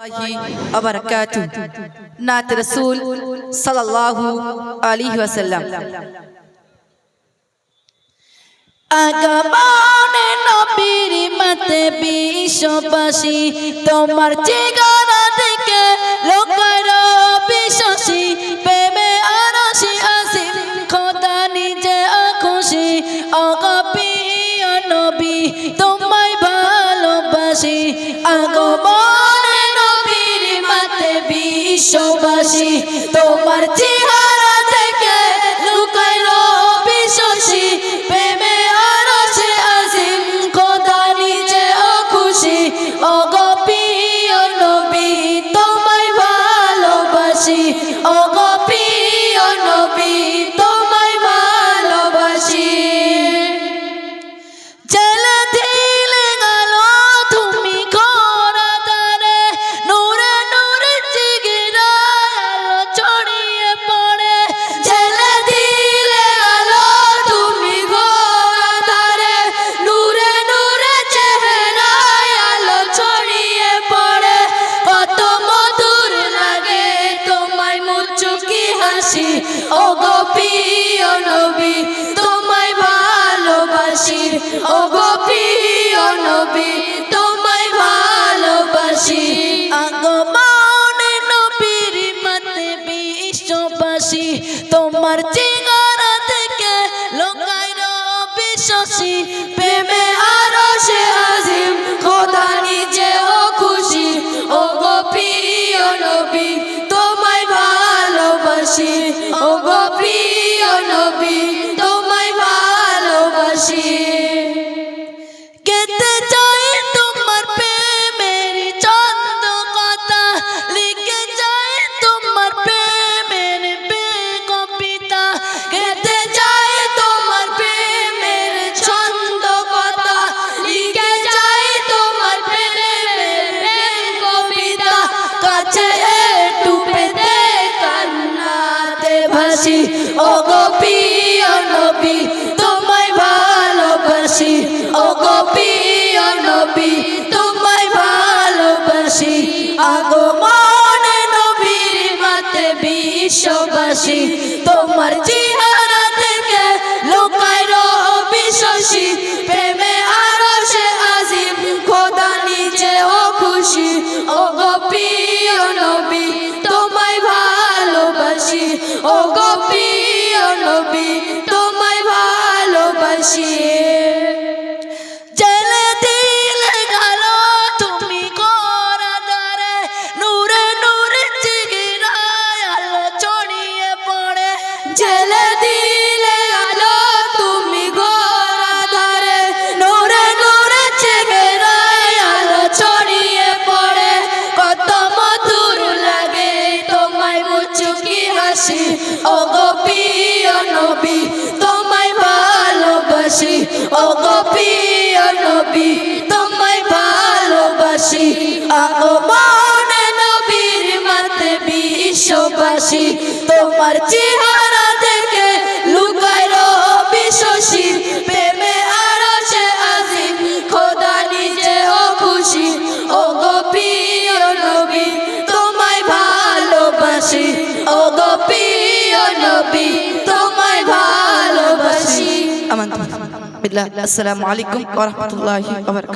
ওয়া বারাকাতুহু। নাত রাসূল সাল্লাল্লাহু আলাইহি ওয়াসাল্লাম। আগমনে নবীর মাতে বিশ্ববাসী, তোমার চেহারা দেখে লোকের বিশ্বাসী, প্রেমে আরশে আজিম খোদা নিজে খুশি। ওগো প্রিয় নবী তোমায় ভালোবাসি, আগমনে নবীর মাতে বিশ্ববাসী, তোমার চেহারা দেখে লোকের বিশ্বাসী, প্রেমে আরশে আজিম খোদা নিজে খুশি। ওগো প্রিয় নবী তোমায় ভালোবাসি, ওগো প্রিয় নবী তোমায় ভালোবাসি। জেলে দিলে আলো তুমি ঘোরা দ্বারে, নূরে নূরে জিগিরা আলো ছড়িয়ে পড়ে। জেলে দিলে আলো তুমি ঘোরা দ্বারে, নূরে নূরে চেহারায় আলো ছড়িয়ে পড়ে। কত মধুর লাগে তোমায় মুচকি হাসি, ওগো প্রিয় নবী তোমায় ভালোবাসি, ওগো প্রিয় নবী তোমায় ভালোবাসি। আগমনে নবীর মাতে বিশ্ববাসী, তোমার চেহারা দেখে লোকাইর বিশ্বাসী, প্রেমে আরশে আজিম খোদা নিজেও খুশি। ওগো প্রিয় নবী তোমায় ভালোবাসি, ওগো প্রিয় নবী তোমায় ভালোবাসি। কেতে চাই তোমার প্রেমের ছন্দ কথা, লিখে যাই তোমার প্রেমের কবিতা। কেতে চাই তোমার প্রেমের ছন্দ কথা, লিখে যাই তোমার প্রেমের কবিতা। কাছে একটু পেতে কান্নাতে ভাসি, ওগো প্রিয় নবী তোমায় ভালোবাসি, ওগো প্রিয় নবী তোমায় ভালোবাসি। আগমনে নবীর মাতে বিশ্ববাসী, তোমার চেহারা দেখে লোকাইর বিশ্বাসী, প্রেমে আরশে আজিম খোদা নিজেও খুশি। ওগো প্রিয় নবী তোমায় ভালোবাসি, ওগো প্রিয় নবী তোমায় ভালোবাসি। জেলে দিলে আলো তুমি ঘোরা দ্বারে, নূরে নূরে জিগিরায় আলো ছড়িয়ে পড়ে। জেলে দিলে আলো তুমি ঘোরা দ্বারে, নূরে নূরে জিগিরায় আলো ছড়িয়ে পড়ে। কত মধুর লাগে তোমায় মুচকি হাসি, ওগো প্রিয় নবী তোমায় ভালোবাসি, ওগো প্রিয় নবী তোমায় ভালোবাসি। আগমনে নবীর মাতে বিশ্ববাসী, তোমার চেহারা দেখে লুকাইর বিশ্বাসী, প্রেমে আরশে আজিম খোদা নিজেও খুশি। ওগো প্রিয় নবী তোমায় ভালোবাসি, ওগো প্রিয় নবী তোমায় ভালোবাসি। আমান বিল্লাহ। আসসালামু আলাইকুম ওয়া রাহমাতুল্লাহি ওয়া বারাকাতুহু।